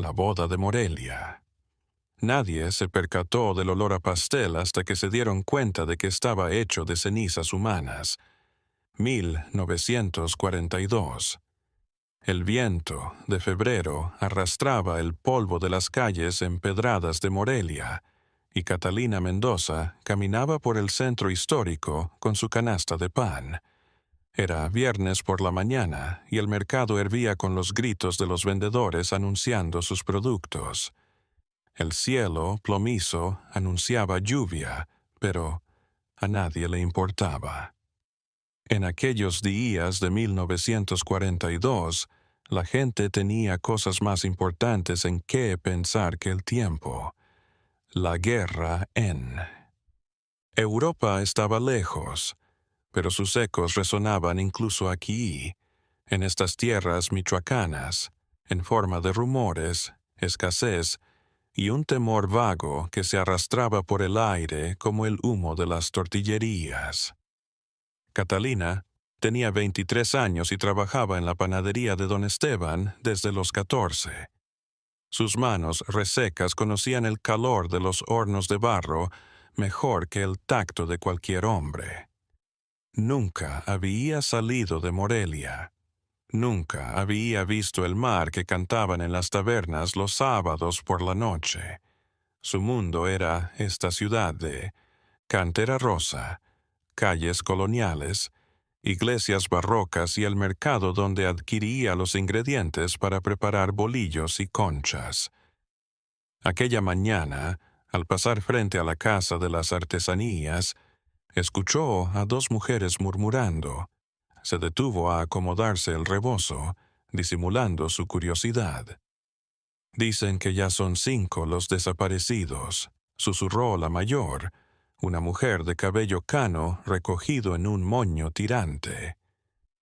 la boda de Morelia. Nadie se percató del olor a pastel hasta que se dieron cuenta de que estaba hecho de cenizas humanas. 1942. El viento de febrero arrastraba el polvo de las calles empedradas de Morelia, y Catalina Mendoza caminaba por el centro histórico con su canasta de pan. Era viernes por la mañana y el mercado hervía con los gritos de los vendedores anunciando sus productos. El cielo, plomizo, anunciaba lluvia, pero a nadie le importaba. En aquellos días de 1942, la gente tenía cosas más importantes en qué pensar que el tiempo. La guerra en Europa estaba lejos, pero sus ecos resonaban incluso aquí, en estas tierras michoacanas, en forma de rumores, escasez y un temor vago que se arrastraba por el aire como el humo de las tortillerías. Catalina tenía 23 años y trabajaba en la panadería de don Esteban desde los 14. Sus manos resecas conocían el calor de los hornos de barro mejor que el tacto de cualquier hombre. Nunca había salido de Morelia. Nunca había visto el mar que cantaban en las tabernas los sábados por la noche. Su mundo era esta ciudad de cantera rosa, calles coloniales, iglesias barrocas y el mercado donde adquiría los ingredientes para preparar bolillos y conchas. Aquella mañana, al pasar frente a la casa de las artesanías, escuchó a dos mujeres murmurando. Se detuvo a acomodarse el rebozo, disimulando su curiosidad. «Dicen que ya son 5 los desaparecidos», susurró la mayor, una mujer de cabello cano recogido en un moño tirante.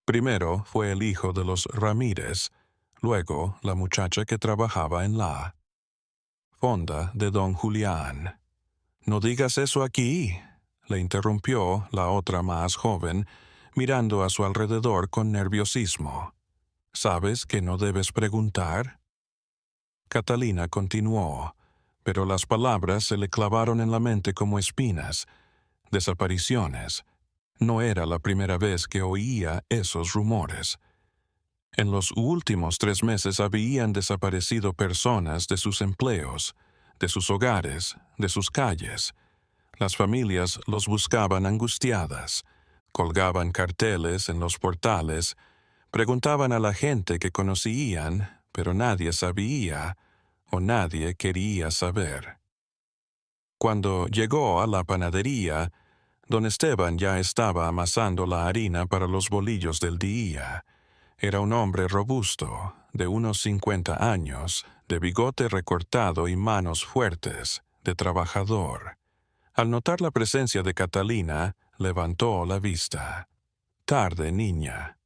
Primero fue el hijo de los Ramírez, luego la muchacha que trabajaba en la fonda de don Julián. «No digas eso aquí», le interrumpió la otra más joven, mirando a su alrededor con nerviosismo. «¿Sabes que no debes preguntar?» Catalina continuó, pero las palabras se le clavaron en la mente como espinas. Desapariciones. No era la primera vez que oía esos rumores. En los últimos 3 meses habían desaparecido personas de sus empleos, de sus hogares, de sus calles. Las familias los buscaban angustiadas, colgaban carteles en los portales, preguntaban a la gente que conocían, pero nadie sabía o nadie quería saber. Cuando llegó a la panadería, don Esteban ya estaba amasando la harina para los bolillos del día. Era un hombre robusto, de unos 50 años, de bigote recortado y manos fuertes, de trabajador. Al notar la presencia de Catalina, levantó la vista. «Tarde, niña».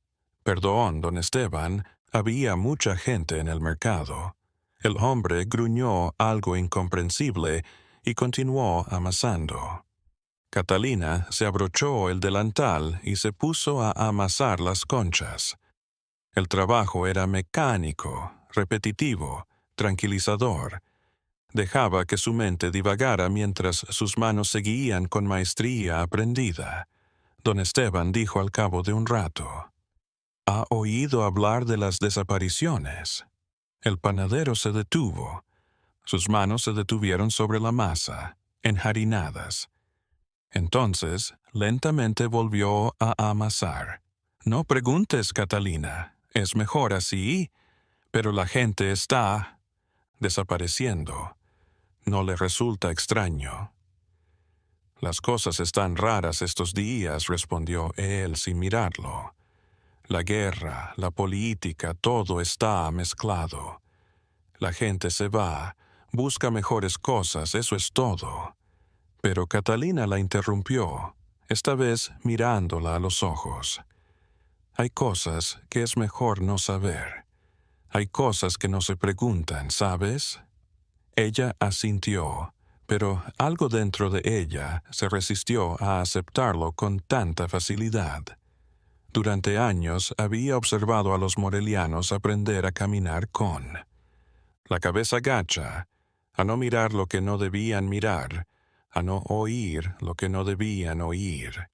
«Perdón, don Esteban, había mucha gente en el mercado». El hombre gruñó algo incomprensible y continuó amasando. Catalina se abrochó el delantal y se puso a amasar las conchas. El trabajo era mecánico, repetitivo, tranquilizador. Dejaba que su mente divagara mientras sus manos seguían con maestría aprendida. Don Esteban dijo al cabo de un rato: «¿Ha oído hablar de las desapariciones?» El panadero se detuvo. Sus manos se detuvieron sobre la masa, enharinadas. Entonces, lentamente volvió a amasar. «No preguntes, Catalina, es mejor así, pero la gente está desapareciendo. No le resulta extraño». «Las cosas están raras estos días», respondió él sin mirarlo. «La guerra, la política, todo está mezclado. La gente se va, busca mejores cosas, eso es todo». Pero Catalina la interrumpió, esta vez mirándola a los ojos. «Hay cosas que es mejor no saber. Hay cosas que no se preguntan, ¿sabes?» Ella asintió, pero algo dentro de ella se resistió a aceptarlo con tanta facilidad. Durante años había observado a los morelianos aprender a caminar con la cabeza gacha, a no mirar lo que no debían mirar, a no oír lo que no debían oír.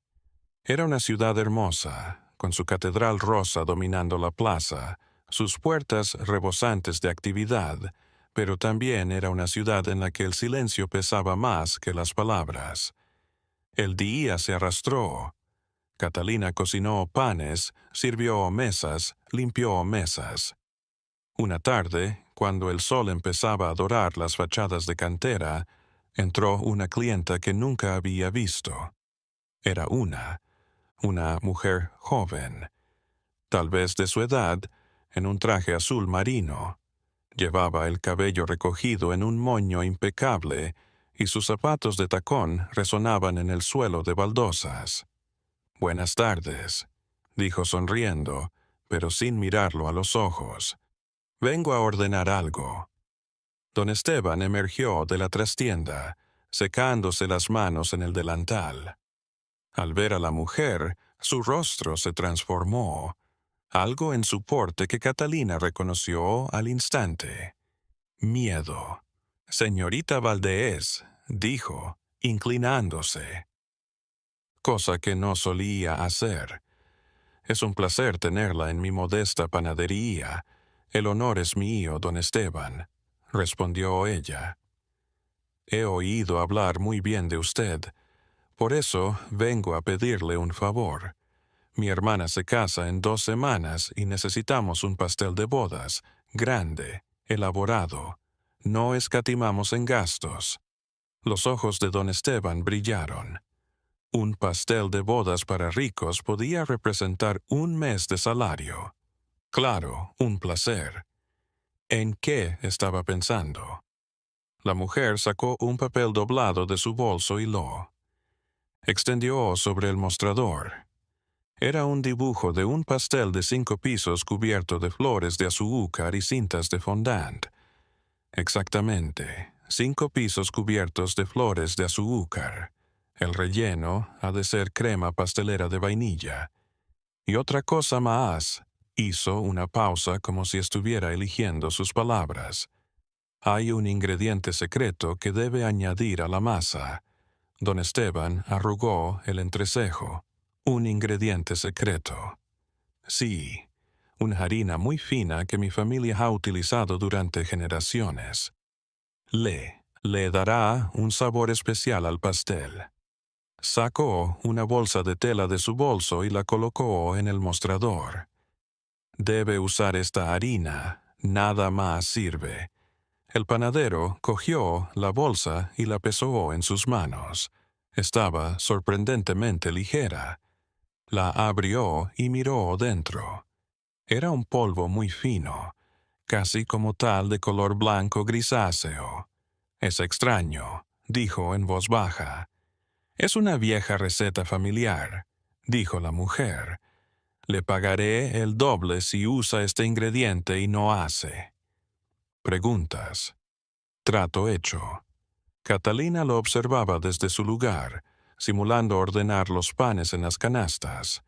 Era una ciudad hermosa, con su catedral rosa dominando la plaza, sus puertas rebosantes de actividad, pero también era una ciudad en la que el silencio pesaba más que las palabras. El día se arrastró. Catalina cocinó panes, sirvió mesas, limpió mesas. Una tarde, cuando el sol empezaba a dorar las fachadas de cantera, entró una clienta que nunca había visto. Era una mujer joven, tal vez de su edad, en un traje azul marino. Llevaba el cabello recogido en un moño impecable y sus zapatos de tacón resonaban en el suelo de baldosas. «Buenas tardes», dijo sonriendo, pero sin mirarlo a los ojos. «Vengo a ordenar algo». Don Esteban emergió de la trastienda, secándose las manos en el delantal. Al ver a la mujer, su rostro se transformó, algo en su porte que Catalina reconoció al instante. Miedo. «Señorita Valdés», dijo, inclinándose. Cosa que no solía hacer. «Es un placer tenerla en mi modesta panadería. El honor es mío, don Esteban», respondió ella. «He oído hablar muy bien de usted. Por eso vengo a pedirle un favor. Mi hermana se casa en 2 semanas y necesitamos un pastel de bodas, grande, elaborado. No escatimamos en gastos». Los ojos de don Esteban brillaron. Un pastel de bodas para ricos podía representar 1 mes de salario. Claro, un placer. ¿En qué estaba pensando? La mujer sacó un papel doblado de su bolso y lo extendió sobre el mostrador. Era un dibujo de un pastel de 5 pisos cubierto de flores de azúcar y cintas de fondant. Exactamente, 5 pisos cubiertos de flores de azúcar. El relleno ha de ser crema pastelera de vainilla. Y otra cosa más. Hizo una pausa como si estuviera eligiendo sus palabras. Hay un ingrediente secreto que debe añadir a la masa. Don Esteban arrugó el entrecejo. Un ingrediente secreto. Sí, una harina muy fina que mi familia ha utilizado durante generaciones. Le dará un sabor especial al pastel. Sacó una bolsa de tela de su bolso y la colocó en el mostrador. Debe usar esta harina, nada más sirve. El panadero cogió la bolsa y la pesó en sus manos. Estaba sorprendentemente ligera. La abrió y miró dentro. Era un polvo muy fino, casi como tal de color blanco grisáceo. «Es extraño», dijo en voz baja. «Es una vieja receta familiar», dijo la mujer. «Le pagaré el doble si usa este ingrediente y no hace preguntas». Trato hecho. Catalina lo observaba desde su lugar, simulando ordenar los panes en las canastas.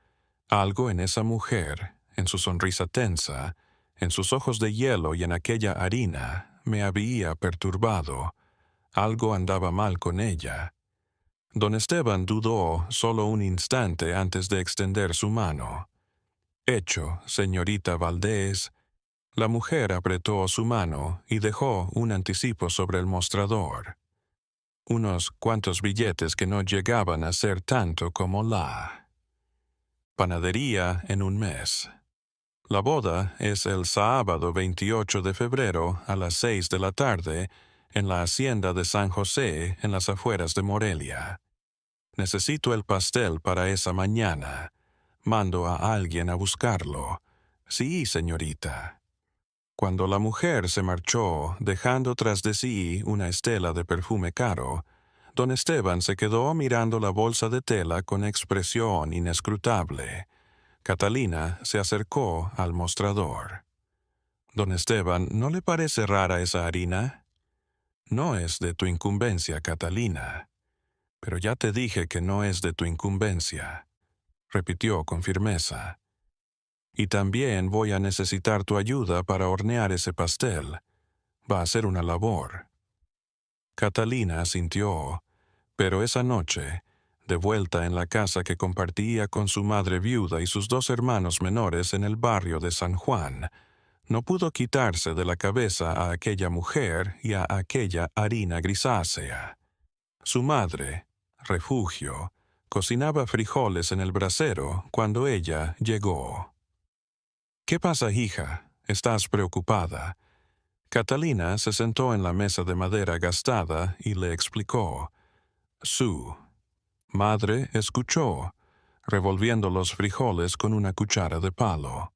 Algo en esa mujer, en su sonrisa tensa, en sus ojos de hielo y en aquella harina, me había perturbado. Algo andaba mal con ella. Don Esteban dudó solo un instante antes de extender su mano. «Hecho, señorita Valdés». La mujer apretó su mano y dejó un anticipo sobre el mostrador. Unos cuantos billetes que no llegaban a ser tanto como la panadería en 1 mes. La boda es el sábado 28 de febrero a las 6 de la tarde en la hacienda de San José en las afueras de Morelia. Necesito el pastel para esa mañana. Mando a alguien a buscarlo. Sí, señorita. Cuando la mujer se marchó, dejando tras de sí una estela de perfume caro, don Esteban se quedó mirando la bolsa de tela con expresión inescrutable. Catalina se acercó al mostrador. «Don Esteban, ¿no le parece rara esa harina?» «No es de tu incumbencia, Catalina». «Pero ya te dije que no es de tu incumbencia», repitió con firmeza. «Y también voy a necesitar tu ayuda para hornear ese pastel. va a ser una labor. Catalina asintió, pero esa noche, de vuelta en la casa que compartía con su madre viuda y sus dos hermanos menores en el barrio de San Juan, no pudo quitarse de la cabeza a aquella mujer y a aquella harina grisácea. Su madre, Refugio, cocinaba frijoles en el brasero cuando ella llegó. «¿Qué pasa, hija? ¿Estás preocupada?» Catalina se sentó en la mesa de madera gastada y le explicó. Su madre escuchó, revolviendo los frijoles con una cuchara de palo.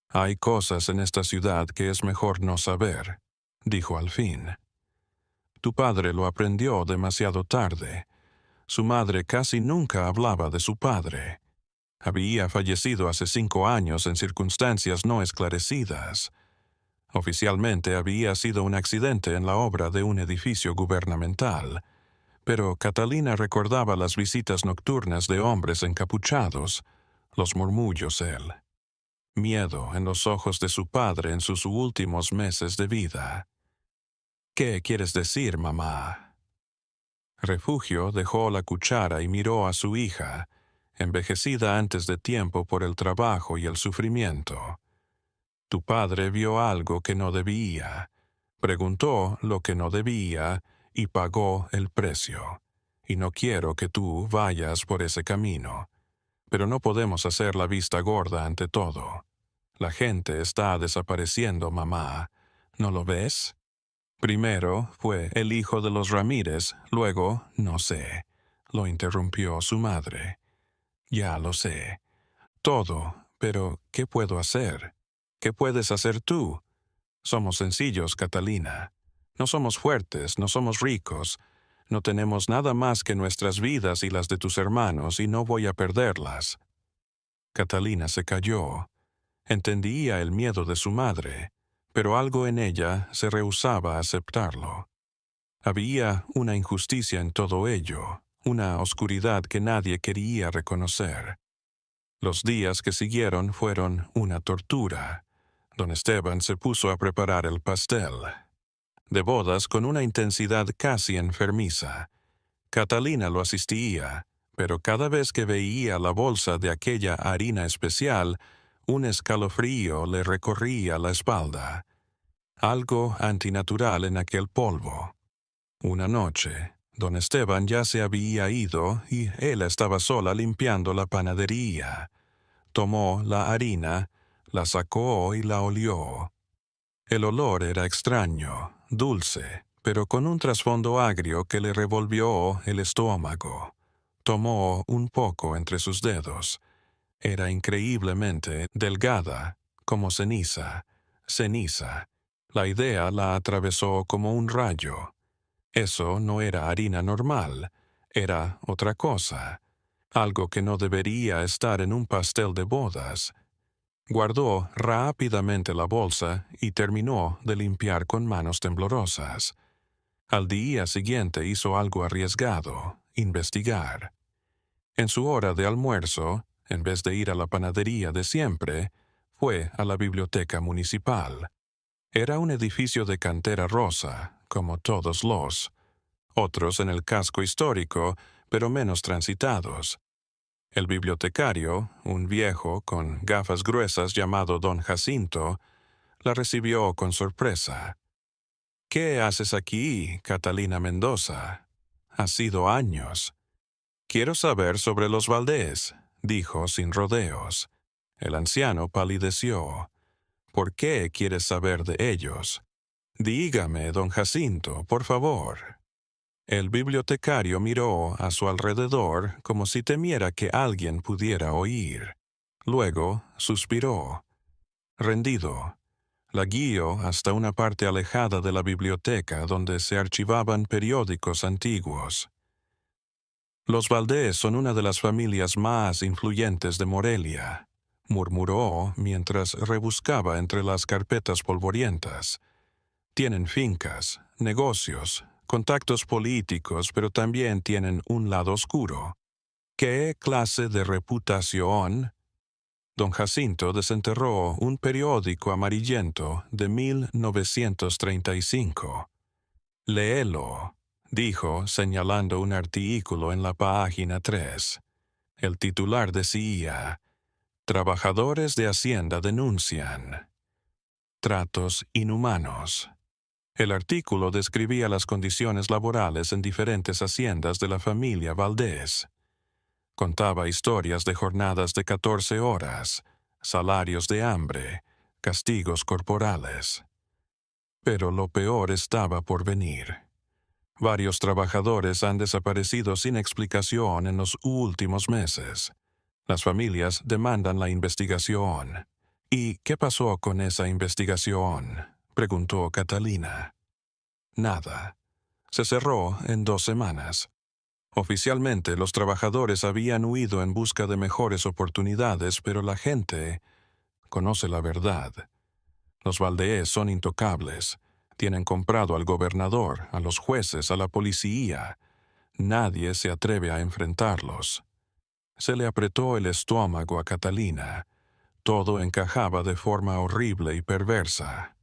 «Hay cosas en esta ciudad que es mejor no saber», dijo al fin. «Tu padre lo aprendió demasiado tarde. Su madre casi nunca hablaba de su padre. Había fallecido hace 5 años en circunstancias no esclarecidas. Oficialmente había sido un accidente en la obra de un edificio gubernamental, pero Catalina recordaba las visitas nocturnas de hombres encapuchados, los murmullos él. Miedo en los ojos de su padre en sus últimos meses de vida. «¿Qué quieres decir, mamá?» Refugio dejó la cuchara y miró a su hija, envejecida antes de tiempo por el trabajo y el sufrimiento. «Tu padre vio algo que no debía, preguntó lo que no debía y pagó el precio. Y no quiero que tú vayas por ese camino. Pero no podemos hacer la vista gorda ante todo. La gente está desapareciendo, mamá. ¿No lo ves? Primero fue el hijo de los Ramírez, luego, no sé», lo interrumpió su madre. «Ya lo sé. Todo, pero ¿qué puedo hacer? ¿Qué puedes hacer tú? Somos sencillos, Catalina. No somos fuertes, no somos ricos. No tenemos nada más que nuestras vidas y las de tus hermanos, y no voy a perderlas». Catalina se calló. Entendía el miedo de su madre, pero algo en ella se rehusaba a aceptarlo. Había una injusticia en todo ello, una oscuridad que nadie quería reconocer. Los días que siguieron fueron una tortura. Don Esteban se puso a preparar el pastel de bodas con una intensidad casi enfermiza. Catalina lo asistía, pero cada vez que veía la bolsa de aquella harina especial, un escalofrío le recorría la espalda. Algo antinatural en aquel polvo. Una noche, don Esteban ya se había ido y él estaba sola limpiando la panadería. Tomó la harina, la sacó y la olió. El olor era extraño, dulce, pero con un trasfondo agrio que le revolvió el estómago. Tomó un poco entre sus dedos. Era increíblemente delgada, como ceniza. Ceniza. La idea la atravesó como un rayo. Eso no era harina normal, era otra cosa. Algo que no debería estar en un pastel de bodas. Guardó rápidamente la bolsa y terminó de limpiar con manos temblorosas. Al día siguiente hizo algo arriesgado, investigar. En su hora de almuerzo, en vez de ir a la panadería de siempre, fue a la biblioteca municipal. Era un edificio de cantera rosa, como todos otros en el casco histórico, pero menos transitados. El bibliotecario, un viejo con gafas gruesas llamado don Jacinto, la recibió con sorpresa. «¿Qué haces aquí, Catalina Mendoza? Ha sido años». «Quiero saber sobre los Valdés», dijo sin rodeos. El anciano palideció. «¿Por qué quieres saber de ellos?» «Dígame, don Jacinto, por favor». El bibliotecario miró a su alrededor como si temiera que alguien pudiera oír. Luego suspiró. Rendido, la guió hasta una parte alejada de la biblioteca donde se archivaban periódicos antiguos. «Los Valdés son una de las familias más influyentes de Morelia», murmuró mientras rebuscaba entre las carpetas polvorientas. «Tienen fincas, negocios, contactos políticos, pero también tienen un lado oscuro». «¿Qué clase de reputación?» Don Jacinto desenterró un periódico amarillento de 1935. «Léelo», dijo, señalando un artículo en la página 3. El titular decía: «Trabajadores de Hacienda denuncian tratos inhumanos». El artículo describía las condiciones laborales en diferentes haciendas de la familia Valdés. Contaba historias de jornadas de 14 horas, salarios de hambre, castigos corporales. Pero lo peor estaba por venir. Varios trabajadores han desaparecido sin explicación en los últimos meses. Las familias demandan la investigación. «¿Y qué pasó con esa investigación?», preguntó Catalina. «Nada. Se cerró en 2 semanas. Oficialmente, los trabajadores habían huido en busca de mejores oportunidades, pero la gente conoce la verdad. Los Valdés son intocables. Tienen comprado al gobernador, a los jueces, a la policía. Nadie se atreve a enfrentarlos». Se le apretó el estómago a Catalina. Todo encajaba de forma horrible y perversa.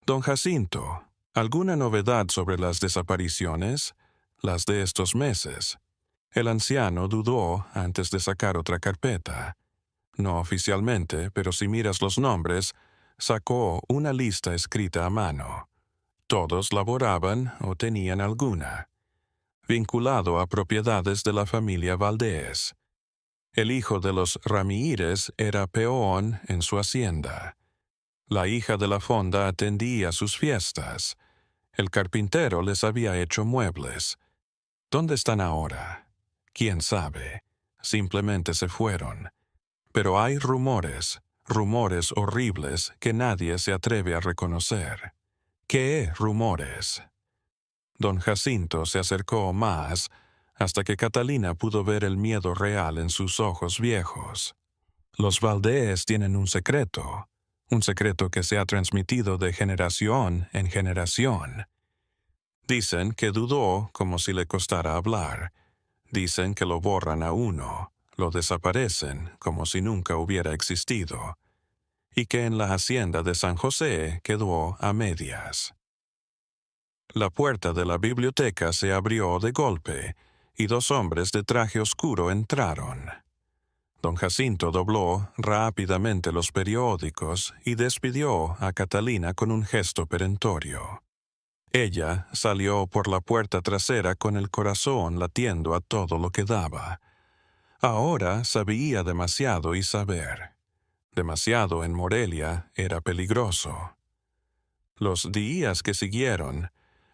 «Don Jacinto, ¿alguna novedad sobre las desapariciones? Las de estos meses». El anciano dudó antes de sacar otra carpeta. No oficialmente, pero si miras los nombres, sacó una lista escrita a mano. Todos laboraban o tenían alguna, vinculado a propiedades de la familia Valdés. El hijo de los Ramírez era peón en su hacienda. La hija de la fonda atendía sus fiestas. El carpintero les había hecho muebles. ¿Dónde están ahora? ¿Quién sabe? Simplemente se fueron. Pero hay rumores horribles que nadie se atreve a reconocer. ¿Qué rumores? Don Jacinto se acercó más hasta que Catalina pudo ver el miedo real en sus ojos viejos. Los Valdés tienen un secreto que se ha transmitido de generación en generación. Dicen que dudó como si le costara hablar. Dicen que lo borran a uno, lo desaparecen como si nunca hubiera existido, y que en la hacienda de San José quedó a medias. La puerta de la biblioteca se abrió de golpe, y 2 hombres de traje oscuro entraron. Don Jacinto dobló rápidamente los periódicos y despidió a Catalina con un gesto perentorio. Ella salió por la puerta trasera con el corazón latiendo a todo lo que daba. Ahora sabía demasiado y saber. Demasiado en Morelia era peligroso. Los días que siguieron,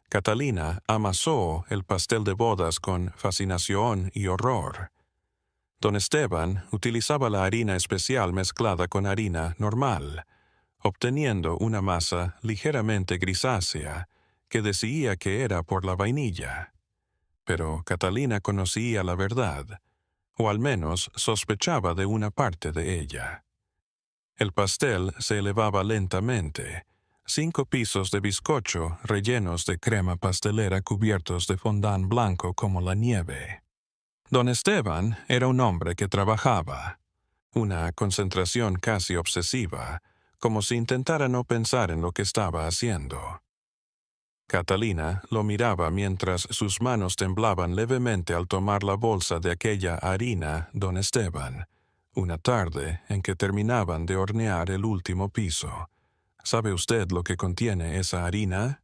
Catalina amasó el pastel de bodas con fascinación y horror. Don Esteban utilizaba la harina especial mezclada con harina normal, obteniendo una masa ligeramente grisácea que decía que era por la vainilla. Pero Catalina conocía la verdad, o al menos sospechaba de una parte de ella. El pastel se elevaba lentamente, 5 pisos de bizcocho rellenos de crema pastelera cubiertos de fondant blanco como la nieve. Don Esteban era un hombre que trabajaba, una concentración casi obsesiva, como si intentara no pensar en lo que estaba haciendo. Catalina lo miraba mientras sus manos temblaban levemente al tomar la bolsa de aquella harina Don Esteban, una tarde en que terminaban de hornear el último piso. ¿Sabe usted lo que contiene esa harina?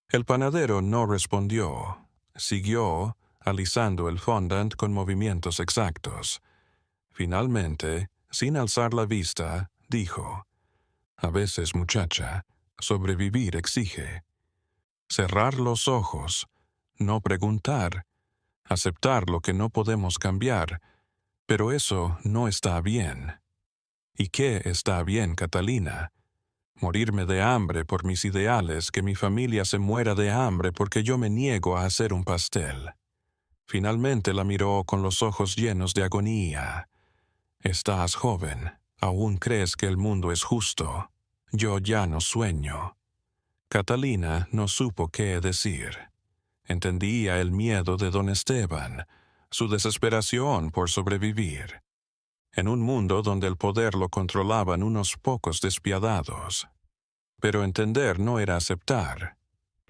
El panadero no respondió. Siguió alisando el fondant con movimientos exactos. Finalmente, sin alzar la vista, dijo: «A veces, muchacha, sobrevivir exige cerrar los ojos, no preguntar, aceptar lo que no podemos cambiar, pero eso no está bien». ¿Y qué está bien, Catalina? Morirme de hambre por mis ideales, que mi familia se muera de hambre porque yo me niego a hacer un pastel. Finalmente la miró con los ojos llenos de agonía. «Estás joven, aún crees que el mundo es justo. Yo ya no sueño». Catalina no supo qué decir. Entendía el miedo de don Esteban, su desesperación por sobrevivir. en un mundo donde el poder lo controlaban unos pocos despiadados. Pero entender no era aceptar.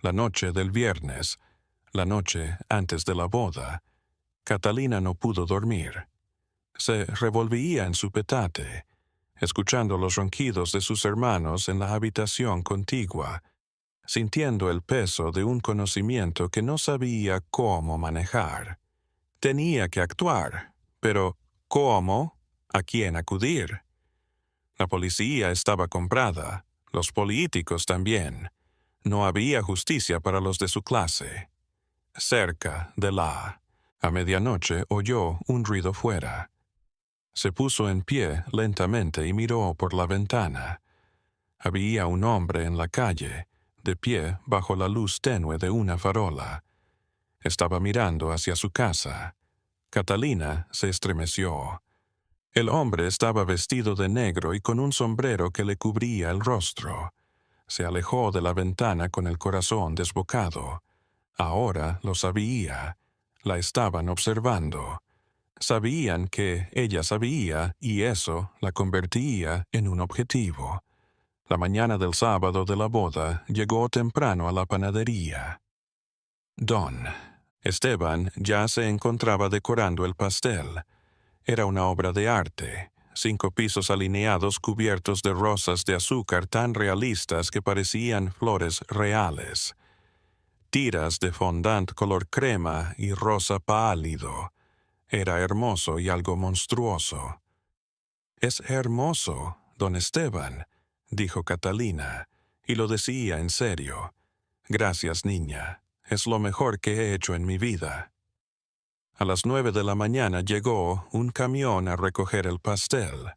La noche del viernes, la noche antes de la boda, Catalina no pudo dormir. Se revolvía en su petate, escuchando los ronquidos de sus hermanos en la habitación contigua, sintiendo el peso de un conocimiento que no sabía cómo manejar. Tenía que actuar, pero ¿cómo? ¿A quién acudir? La policía estaba comprada, los políticos también. No había justicia para los de su clase. Cerca de a medianoche oyó un ruido fuera. Se puso en pie lentamente y miró por la ventana. Había un hombre en la calle, de pie bajo la luz tenue de una farola. Estaba mirando hacia su casa. Catalina se estremeció. El hombre estaba vestido de negro y con un sombrero que le cubría el rostro. Se alejó de la ventana con el corazón desbocado. Ahora lo sabía. La estaban observando. Sabían que ella sabía y eso la convertía en un objetivo. La mañana del sábado de la boda llegó temprano a la panadería. Don Esteban ya se encontraba decorando el pastel. Era una obra de arte, 5 pisos alineados cubiertos de rosas de azúcar tan realistas que parecían flores reales. Tiras de fondant color crema y rosa pálido. Era hermoso y algo monstruoso. «Es hermoso, don Esteban», dijo Catalina, y lo decía en serio. «Gracias, niña. Es lo mejor que he hecho en mi vida». A las 9 de la mañana llegó un camión a recoger el pastel.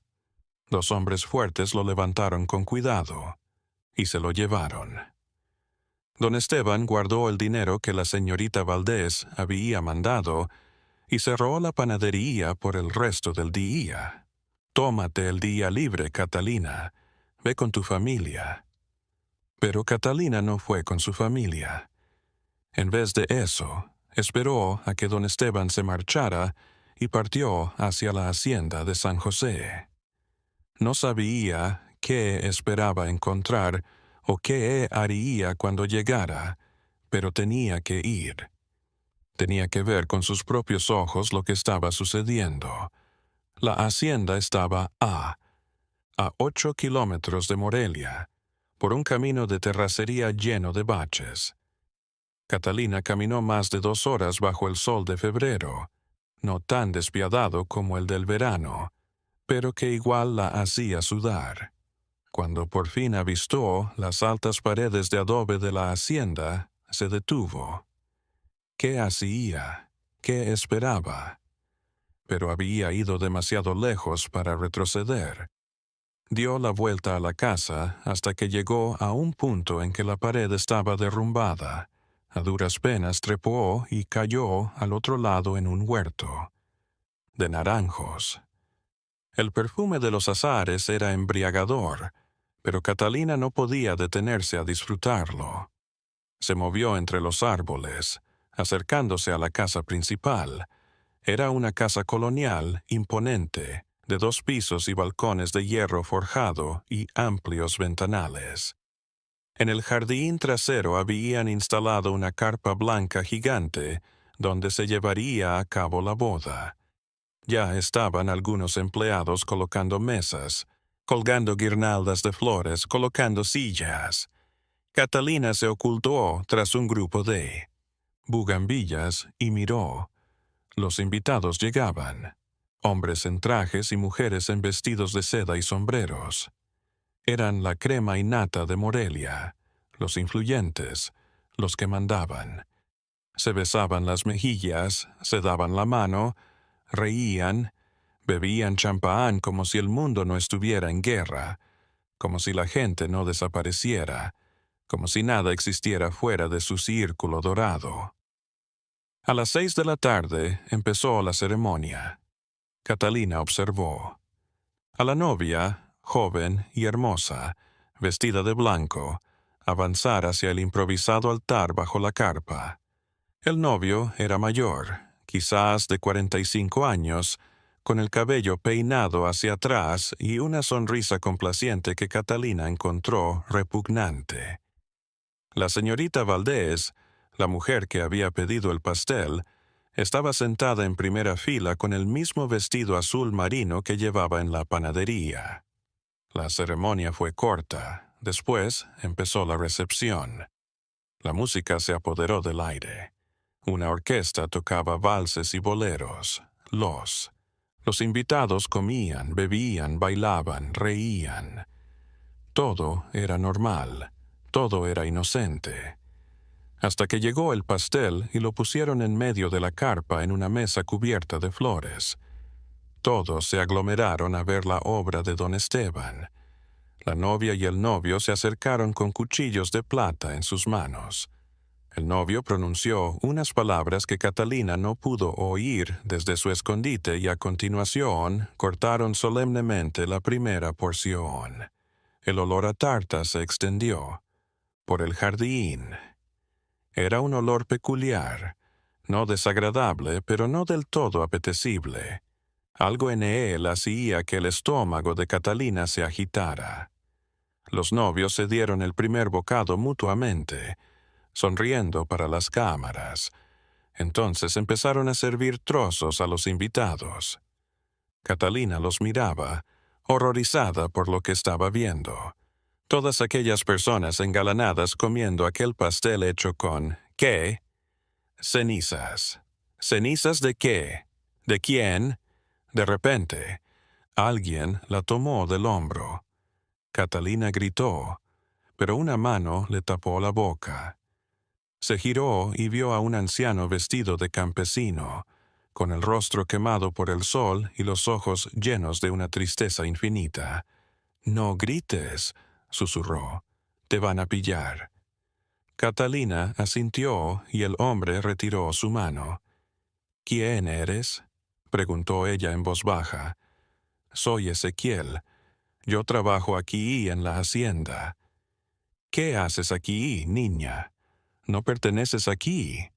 2 hombres fuertes lo levantaron con cuidado y se lo llevaron. Don Esteban guardó el dinero que la señorita Valdés había mandado y cerró la panadería por el resto del día. «Tómate el día libre, Catalina. Ve con tu familia». Pero Catalina no fue con su familia. En vez de eso, esperó a que don Esteban se marchara y partió hacia la hacienda de San José. No sabía qué esperaba encontrar o qué haría cuando llegara, pero tenía que ir. Tenía que ver con sus propios ojos lo que estaba sucediendo. La hacienda estaba a 8 kilómetros de Morelia, por un camino de terracería lleno de baches. Catalina caminó más de 2 horas bajo el sol de febrero, no tan despiadado como el del verano, pero que igual la hacía sudar. Cuando por fin avistó las altas paredes de adobe de la hacienda, se detuvo. ¿Qué hacía? ¿Qué esperaba? Pero había ido demasiado lejos para retroceder. Dio la vuelta a la casa hasta que llegó a un punto en que la pared estaba derrumbada. A duras penas trepó y cayó al otro lado en un huerto de naranjos. El perfume de los azahares era embriagador, pero Catalina no podía detenerse a disfrutarlo. Se movió entre los árboles, acercándose a la casa principal. Era una casa colonial imponente, de 2 pisos y balcones de hierro forjado y amplios ventanales. En el jardín trasero habían instalado una carpa blanca gigante donde se llevaría a cabo la boda. Ya estaban algunos empleados colocando mesas, colgando guirnaldas de flores, colocando sillas. Catalina se ocultó tras un grupo de bugambillas y miró. Los invitados llegaban, hombres en trajes y mujeres en vestidos de seda y sombreros. Eran la crema y nata de Morelia, los influyentes, los que mandaban. Se besaban las mejillas, se daban la mano, reían, bebían champán como si el mundo no estuviera en guerra, como si la gente no desapareciera, como si nada existiera fuera de su círculo dorado. A las 6 de la tarde empezó la ceremonia. Catalina observó. A la novia, joven y hermosa, vestida de blanco, avanzar hacia el improvisado altar bajo la carpa. El novio era mayor, quizás de 45 años, con el cabello peinado hacia atrás y una sonrisa complaciente que Catalina encontró repugnante. La señorita Valdés, la mujer que había pedido el pastel, estaba sentada en primera fila con el mismo vestido azul marino que llevaba en la panadería. La ceremonia fue corta. Después empezó la recepción. La música se apoderó del aire. Una orquesta tocaba valses y boleros. Los invitados comían, bebían, bailaban, reían. Todo era normal. Todo era inocente. Hasta que llegó el pastel y lo pusieron en medio de la carpa en una mesa cubierta de flores. Todos se aglomeraron a ver la obra de don Esteban. La novia y el novio se acercaron con cuchillos de plata en sus manos. El novio pronunció unas palabras que Catalina no pudo oír desde su escondite y a continuación cortaron solemnemente la primera porción. El olor a tarta se extendió por el jardín. Era un olor peculiar, no desagradable, pero no del todo apetecible. Algo en él hacía que el estómago de Catalina se agitara. Los novios se dieron el primer bocado mutuamente, sonriendo para las cámaras. Entonces empezaron a servir trozos a los invitados. Catalina los miraba, horrorizada por lo que estaba viendo. Todas aquellas personas engalanadas comiendo aquel pastel hecho con, ¿qué? Cenizas. ¿Cenizas de qué? ¿De quién? De repente, alguien la tomó del hombro. Catalina gritó, pero una mano le tapó la boca. Se giró y vio a un anciano vestido de campesino, con el rostro quemado por el sol y los ojos llenos de una tristeza infinita. «No grites», susurró. «Te van a pillar». Catalina asintió y el hombre retiró su mano. «¿Quién eres?», preguntó ella en voz baja. «Soy Ezequiel. Yo trabajo aquí en la hacienda». «¿Qué haces aquí, niña? No perteneces aquí.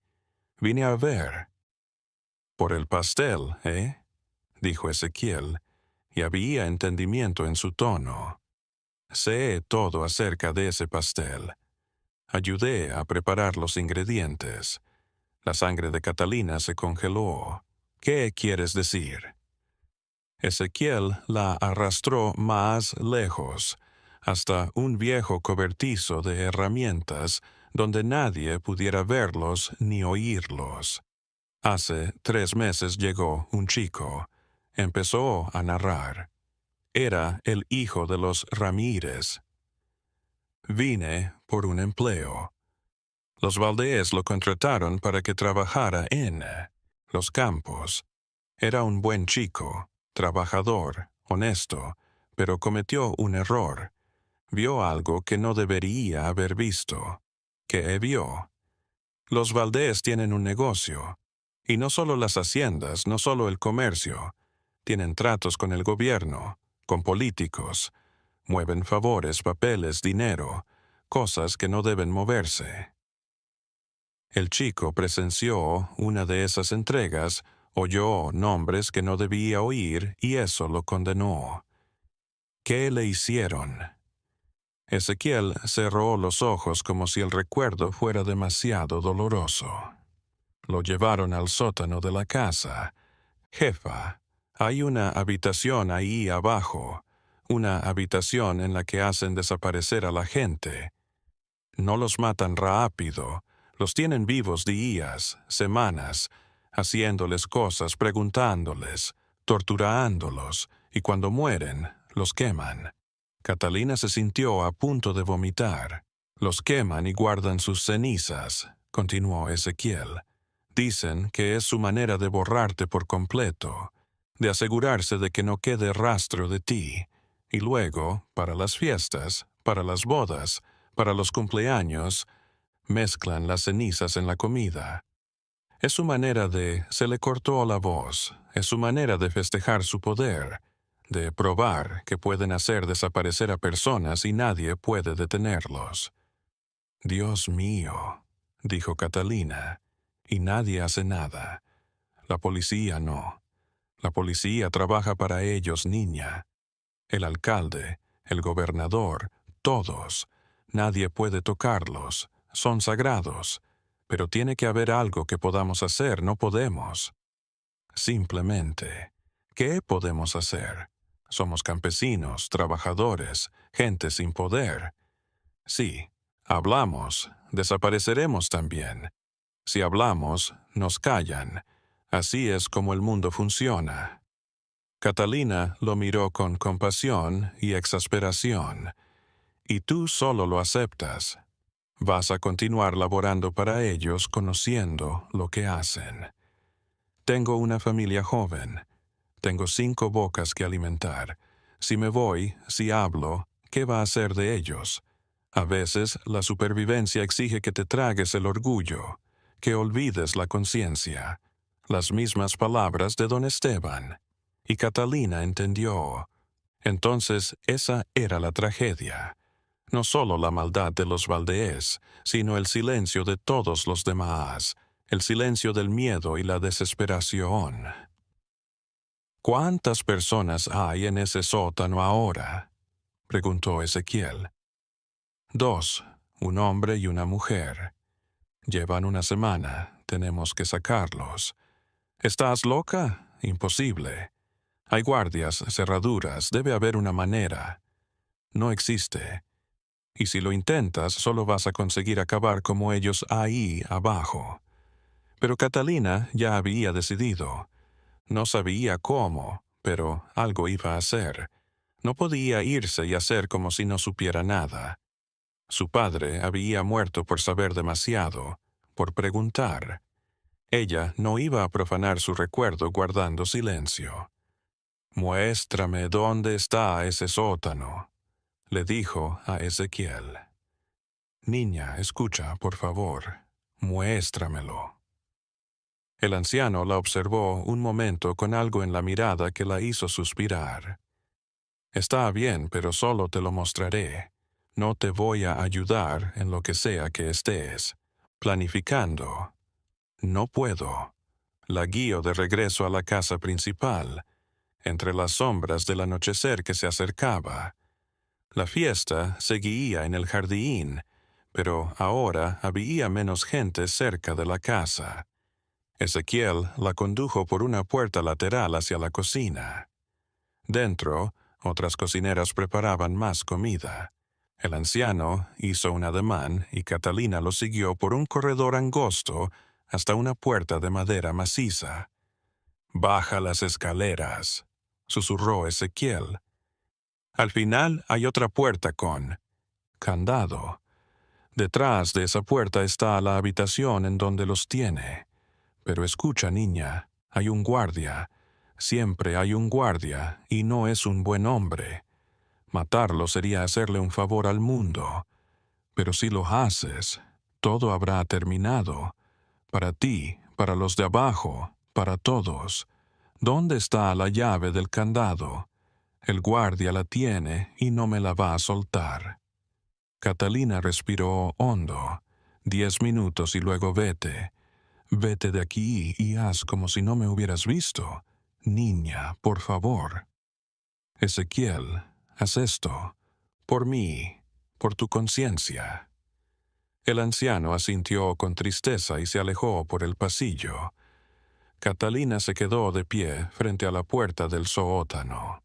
Vine a ver». «Por el pastel, ¿eh?», dijo Ezequiel, y había entendimiento en su tono. «Sé todo acerca de ese pastel. Ayudé a preparar los ingredientes». La sangre de Catalina se congeló. «¿Qué quieres decir?». Ezequiel la arrastró más lejos, hasta un viejo cobertizo de herramientas donde nadie pudiera verlos ni oírlos. Hace 3 meses llegó un chico. Empezó a narrar. Era el hijo de los Ramírez. «Vine por un empleo. Los Valdés lo contrataron para que trabajara en los campos. Era un buen chico, trabajador, honesto, pero cometió un error. Vio algo que no debería haber visto. ¿Qué vio? Los Valdés tienen un negocio. Y no solo las haciendas, no solo el comercio. Tienen tratos con el gobierno, con políticos. Mueven favores, papeles, dinero, cosas que no deben moverse». El chico presenció una de esas entregas, oyó nombres que no debía oír y eso lo condenó. ¿Qué le hicieron? Ezequiel cerró los ojos como si el recuerdo fuera demasiado doloroso. Lo llevaron al sótano de la casa. «Jefa, hay una habitación ahí abajo, una habitación en la que hacen desaparecer a la gente. No los matan rápido. Los tienen vivos días, semanas, haciéndoles cosas, preguntándoles, torturándolos, y cuando mueren, los queman». Catalina se sintió a punto de vomitar. «Los queman y guardan sus cenizas», continuó Ezequiel. «Dicen que es su manera de borrarte por completo, de asegurarse de que no quede rastro de ti. Y luego, para las fiestas, para las bodas, para los cumpleaños, mezclan las cenizas en la comida. Es su manera de... Se le cortó la voz. Es su manera de festejar su poder, de probar que pueden hacer desaparecer a personas y nadie puede detenerlos». «Dios mío», dijo Catalina, «y nadie hace nada. La policía no. La policía trabaja para ellos, niña. El alcalde, el gobernador, todos. Nadie puede tocarlos. Son sagrados. Pero tiene que haber algo que podamos hacer, no podemos. Simplemente, ¿qué podemos hacer? Somos campesinos, trabajadores, gente sin poder. Sí, hablamos, desapareceremos también. Si hablamos, nos callan. Así es como el mundo funciona. Catalina lo miró con compasión y exasperación. Y tú solo lo aceptas. Vas a continuar laborando para ellos conociendo lo que hacen. Tengo una familia joven. Tengo 5 bocas que alimentar. Si me voy, si hablo, ¿qué va a hacer de ellos? A veces la supervivencia exige que te tragues el orgullo, que olvides la conciencia. Las mismas palabras de don Esteban. Y Catalina entendió. Entonces esa era la tragedia. No solo la maldad de los Valdés, sino el silencio de todos los demás, el silencio del miedo y la desesperación. ¿Cuántas personas hay en ese sótano ahora?, preguntó Ezequiel. 2, un hombre y una mujer. Llevan una semana, tenemos que sacarlos. ¿Estás loca? Imposible. Hay guardias, cerraduras, debe haber una manera. No existe. Y si lo intentas, solo vas a conseguir acabar como ellos ahí abajo. Pero Catalina ya había decidido. No sabía cómo, pero algo iba a hacer. No podía irse y hacer como si no supiera nada. Su padre había muerto por saber demasiado, por preguntar. Ella no iba a profanar su recuerdo guardando silencio. «Muéstrame dónde está ese sótano», le dijo a Ezequiel. «Niña, escucha, por favor. Muéstramelo». El anciano la observó un momento con algo en la mirada que la hizo suspirar. «Está bien, pero solo te lo mostraré. No te voy a ayudar en lo que sea que estés planificando. No puedo. La guío de regreso a la casa principal, entre las sombras del anochecer que se acercaba. La fiesta seguía en el jardín, pero ahora había menos gente cerca de la casa. Ezequiel la condujo por una puerta lateral hacia la cocina. Dentro, otras cocineras preparaban más comida. El anciano hizo un ademán y Catalina lo siguió por un corredor angosto hasta una puerta de madera maciza. «Baja las escaleras», susurró Ezequiel. Al final hay otra puerta con candado. Detrás de esa puerta está la habitación en donde los tiene. Pero escucha, niña, hay un guardia. Siempre hay un guardia, y no es un buen hombre. Matarlo sería hacerle un favor al mundo. Pero si lo haces, todo habrá terminado. Para ti, para los de abajo, para todos. ¿Dónde está la llave del candado? El guardia la tiene y no me la va a soltar. Catalina respiró hondo. 10 minutos y luego vete. Vete de aquí y haz como si no me hubieras visto. Niña, por favor. Ezequiel, haz esto. Por mí, por tu conciencia. El anciano asintió con tristeza y se alejó por el pasillo. Catalina se quedó de pie frente a la puerta del sótano.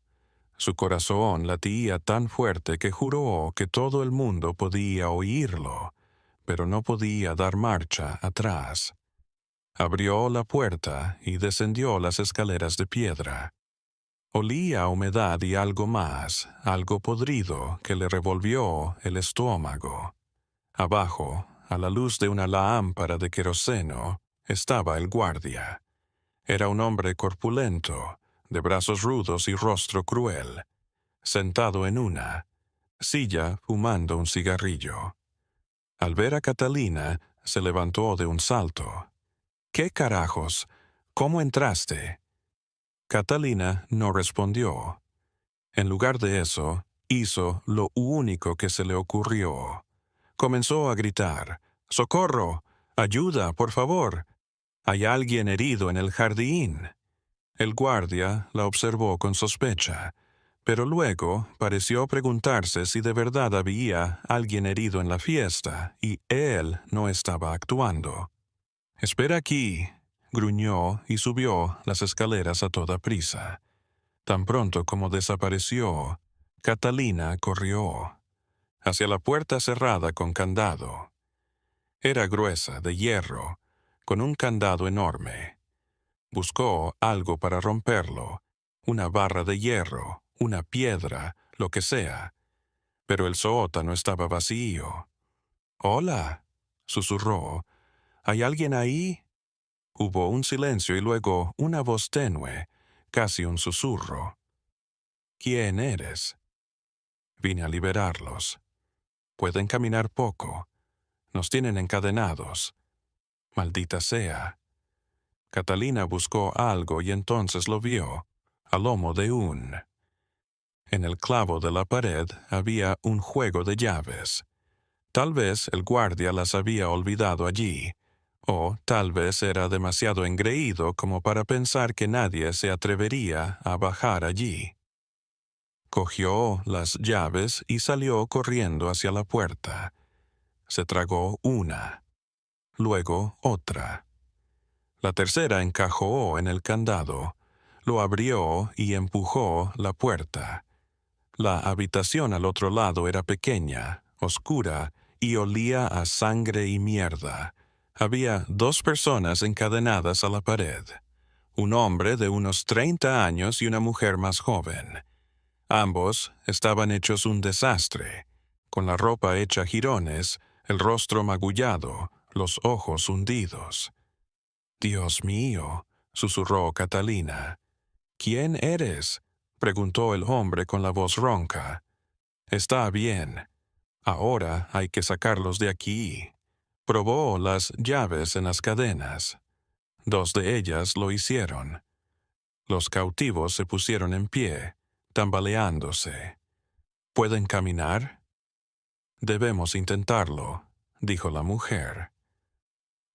Su corazón latía tan fuerte que juró que todo el mundo podía oírlo, pero no podía dar marcha atrás. Abrió la puerta y descendió las escaleras de piedra. Olía a humedad y algo más, algo podrido que le revolvió el estómago. Abajo, a la luz de una lámpara de queroseno, estaba el guardia. Era un hombre corpulento, de brazos rudos y rostro cruel, sentado en una silla fumando un cigarrillo. Al ver a Catalina, se levantó de un salto. «¿Qué carajos? ¿Cómo entraste?» Catalina no respondió. En lugar de eso, hizo lo único que se le ocurrió. Comenzó a gritar: «¡Socorro! ¡Ayuda, por favor! Hay alguien herido en el jardín». El guardia la observó con sospecha, pero luego pareció preguntarse si de verdad había alguien herido en la fiesta y él no estaba actuando. «Espera aquí», gruñó y subió las escaleras a toda prisa. Tan pronto como desapareció, Catalina corrió hacia la puerta cerrada con candado. Era gruesa, de hierro, con un candado enorme. Buscó algo para romperlo, una barra de hierro, una piedra, lo que sea, pero el sótano estaba vacío. «Hola», susurró, «¿hay alguien ahí?» Hubo un silencio y luego una voz tenue, casi un susurro. «¿Quién eres?» «Vine a liberarlos. Pueden caminar poco. Nos tienen encadenados. Maldita sea». Catalina buscó algo y entonces lo vio, al lomo de un. En el clavo de la pared había un juego de llaves. Tal vez el guardia las había olvidado allí, o tal vez era demasiado engreído como para pensar que nadie se atrevería a bajar allí. Cogió las llaves y salió corriendo hacia la puerta. Se tragó una, luego otra. La tercera encajó en el candado, lo abrió y empujó la puerta. La habitación al otro lado era pequeña, oscura y olía a sangre y mierda. Había 2 personas encadenadas a la pared, un hombre de unos 30 años y una mujer más joven. Ambos estaban hechos un desastre, con la ropa hecha jirones, el rostro magullado, los ojos hundidos. «Dios mío», susurró Catalina. «¿Quién eres?», preguntó el hombre con la voz ronca. «Está bien. Ahora hay que sacarlos de aquí». Probó las llaves en las cadenas. 2 de ellas lo hicieron. Los cautivos se pusieron en pie, tambaleándose. «¿Pueden caminar?» «Debemos intentarlo», dijo la mujer.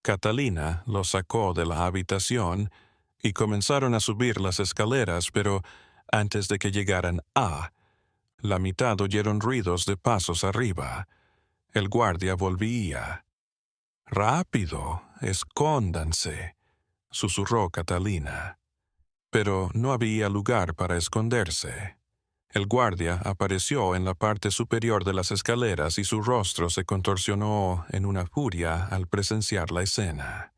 Catalina los sacó de la habitación y comenzaron a subir las escaleras, pero antes de que llegaran la mitad oyeron ruidos de pasos arriba. El guardia volvía. «Rápido, escóndanse», susurró Catalina. Pero no había lugar para esconderse. El guardia apareció en la parte superior de las escaleras y su rostro se contorsionó en una furia al presenciar la escena.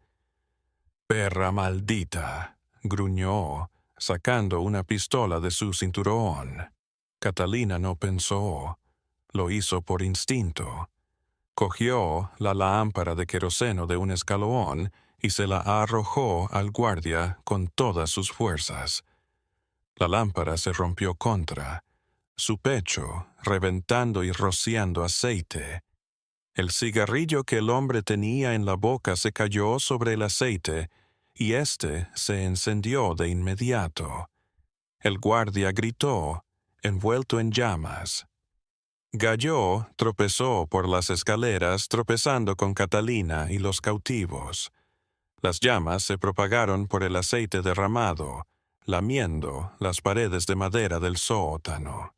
«Perra maldita», gruñó, sacando una pistola de su cinturón. Catalina no pensó. Lo hizo por instinto. Cogió la lámpara de queroseno de un escalón y se la arrojó al guardia con todas sus fuerzas. La lámpara se rompió contra su pecho, reventando y rociando aceite. El cigarrillo que el hombre tenía en la boca se cayó sobre el aceite y éste se encendió de inmediato. El guardia gritó, envuelto en llamas. Galló tropezó por las escaleras, tropezando con Catalina y los cautivos. Las llamas se propagaron por el aceite derramado, lamiendo las paredes de madera del sótano.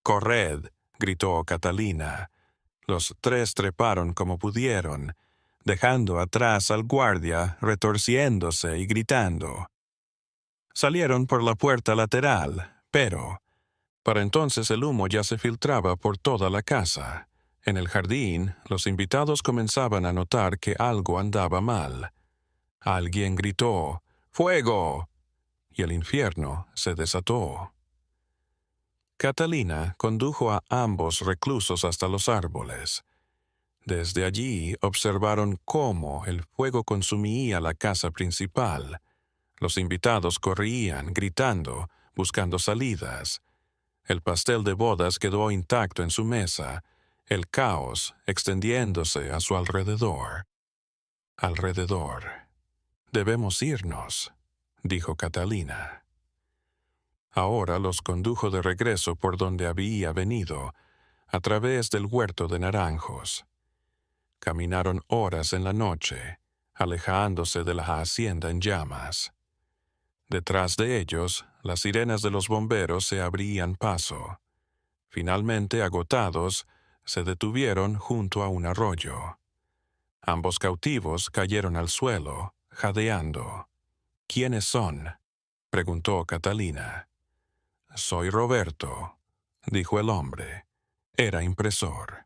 «¡Corred!», gritó Catalina. Los 3 treparon como pudieron, dejando atrás al guardia retorciéndose y gritando. Salieron por la puerta lateral, pero para entonces el humo ya se filtraba por toda la casa. En el jardín, los invitados comenzaban a notar que algo andaba mal. Alguien gritó, «¡Fuego!», y el infierno se desató. Catalina condujo a ambos reclusos hasta los árboles. Desde allí observaron cómo el fuego consumía la casa principal. Los invitados corrían, gritando, buscando salidas. El pastel de bodas quedó intacto en su mesa, el caos extendiéndose a su alrededor. «Debemos irnos», dijo Catalina. Ahora los condujo de regreso por donde había venido, a través del huerto de naranjos. Caminaron horas en la noche, alejándose de la hacienda en llamas. Detrás de ellos, las sirenas de los bomberos se abrían paso. Finalmente, agotados, se detuvieron junto a un arroyo. Ambos cautivos cayeron al suelo, jadeando. «¿Quiénes son?», preguntó Catalina. «Soy Roberto», dijo el hombre. Era impresor.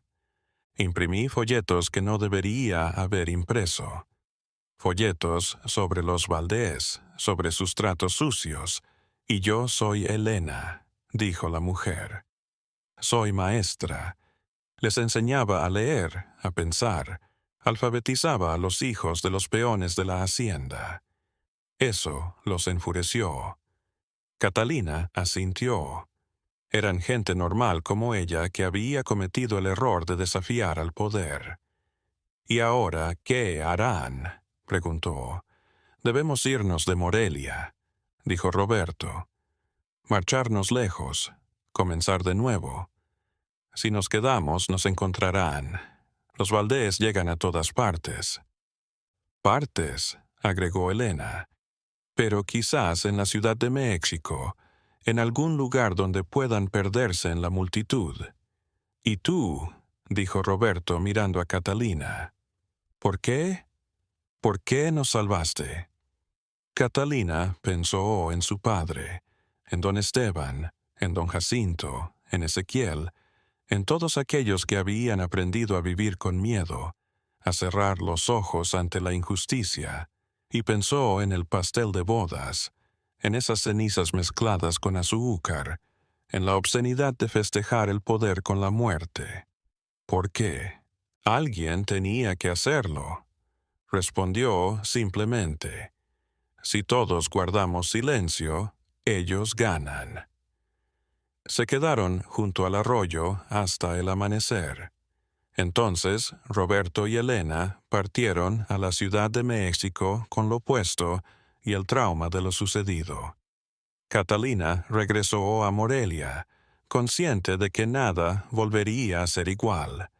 Imprimí folletos que no debería haber impreso. Folletos sobre los Valdés, sobre sus tratos sucios. Y yo soy Elena, dijo la mujer. Soy maestra. Les enseñaba a leer, a pensar. Alfabetizaba a los hijos de los peones de la hacienda. Eso los enfureció. Catalina asintió. Eran gente normal como ella que había cometido el error de desafiar al poder. «¿Y ahora qué harán?», preguntó. «Debemos irnos de Morelia», dijo Roberto. «Marcharnos lejos, comenzar de nuevo. Si nos quedamos, nos encontrarán. Los Valdés llegan a todas partes». «Partes», agregó Elena. «Pero quizás en la Ciudad de México, en algún lugar donde puedan perderse en la multitud». «¿Y tú?», dijo Roberto mirando a Catalina. «¿Por qué? ¿Por qué nos salvaste?». Catalina pensó en su padre, en don Esteban, en don Jacinto, en Ezequiel, en todos aquellos que habían aprendido a vivir con miedo, a cerrar los ojos ante la injusticia, y pensó en el pastel de bodas, en esas cenizas mezcladas con azúcar, en la obscenidad de festejar el poder con la muerte. ¿Por qué? Alguien tenía que hacerlo. Respondió simplemente: «Si todos guardamos silencio, ellos ganan». Se quedaron junto al arroyo hasta el amanecer. Entonces, Roberto y Elena partieron a la Ciudad de México con lo puesto y el trauma de lo sucedido. Catalina regresó a Morelia, consciente de que nada volvería a ser igual.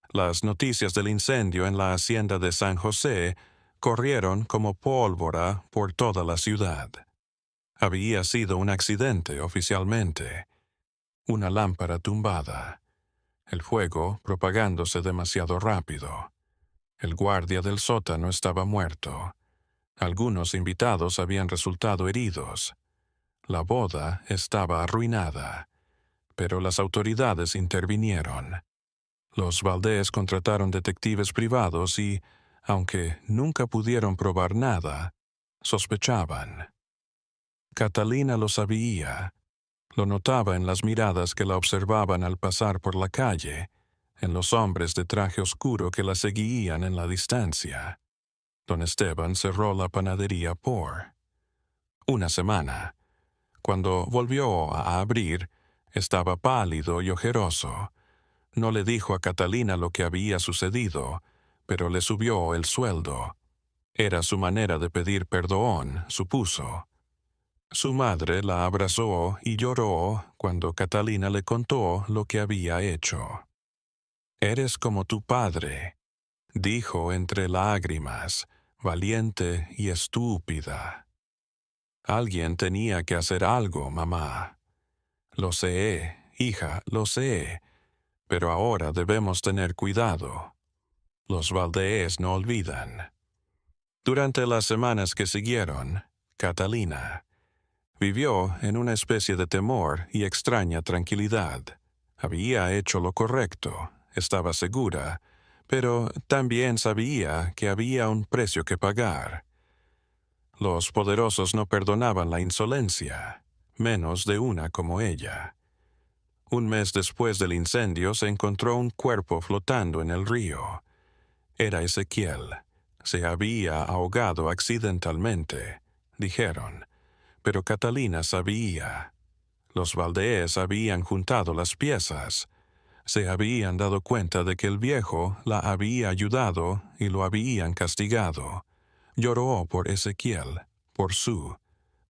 Las noticias del incendio en la hacienda de San José corrieron como pólvora por toda la ciudad. Había sido un accidente oficialmente. Una lámpara tumbada. El fuego propagándose demasiado rápido. El guardia del sótano estaba muerto. Algunos invitados habían resultado heridos. La boda estaba arruinada. Pero las autoridades intervinieron. Los Valdés contrataron detectives privados y, aunque nunca pudieron probar nada, sospechaban. Catalina lo sabía. Lo notaba en las miradas que la observaban al pasar por la calle, en los hombres de traje oscuro que la seguían en la distancia. Don Esteban cerró la panadería por una semana. Cuando volvió a abrir, estaba pálido y ojeroso. No le dijo a Catalina lo que había sucedido, pero le subió el sueldo. Era su manera de pedir perdón, supuso. Su madre la abrazó y lloró cuando Catalina le contó lo que había hecho. «Eres como tu padre», dijo entre lágrimas, valiente y estúpida. «Alguien tenía que hacer algo, mamá». «Lo sé, hija, lo sé, pero ahora debemos tener cuidado. Los Valdés no olvidan». Durante las semanas que siguieron, Catalina vivió en una especie de temor y extraña tranquilidad. Había hecho lo correcto, estaba segura, pero también sabía que había un precio que pagar. Los poderosos no perdonaban la insolencia, menos de una como ella. Un mes después del incendio se encontró un cuerpo flotando en el río. Era Ezequiel. Se había ahogado accidentalmente, dijeron. Pero Catalina sabía. Los Valdés habían juntado las piezas. Se habían dado cuenta de que el viejo la había ayudado y lo habían castigado. Lloró por Ezequiel, por su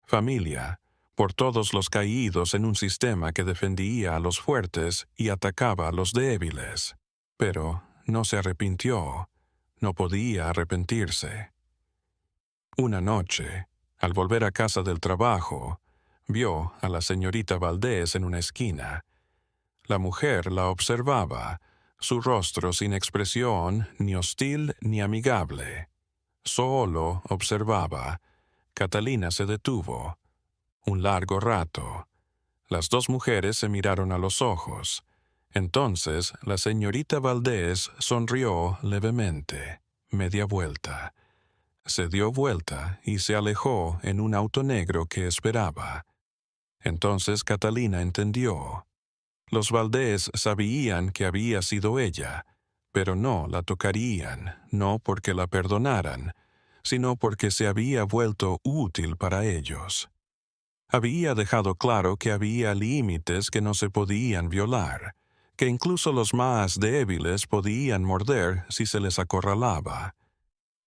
familia, por todos los caídos en un sistema que defendía a los fuertes y atacaba a los débiles. Pero no se arrepintió. No podía arrepentirse. Una noche, Al volver a casa del trabajo, vio a la señorita Valdés en una esquina. La mujer la observaba, su rostro sin expresión, ni hostil ni amigable. Solo observaba. Catalina se detuvo. Un largo rato. Las dos mujeres se miraron a los ojos. Entonces la señorita Valdés sonrió levemente, media vuelta. Se dio vuelta y se alejó en un auto negro que esperaba. Entonces Catalina entendió. Los Valdés sabían que había sido ella, pero no la tocarían, no porque la perdonaran, sino porque se había vuelto útil para ellos. Había dejado claro que había límites que no se podían violar, que incluso los más débiles podían morder si se les acorralaba.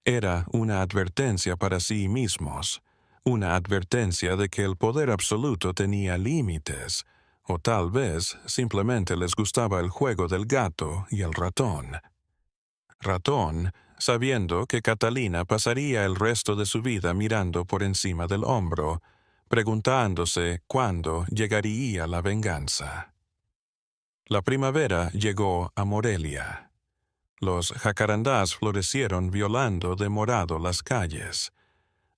Era una advertencia para sí mismos, una advertencia de que el poder absoluto tenía límites, o tal vez simplemente les gustaba el juego del gato y el ratón. Ratón, sabiendo que Catalina pasaría el resto de su vida mirando por encima del hombro, preguntándose cuándo llegaría la venganza. La primavera llegó a Morelia. Los jacarandás florecieron violando de morado las calles.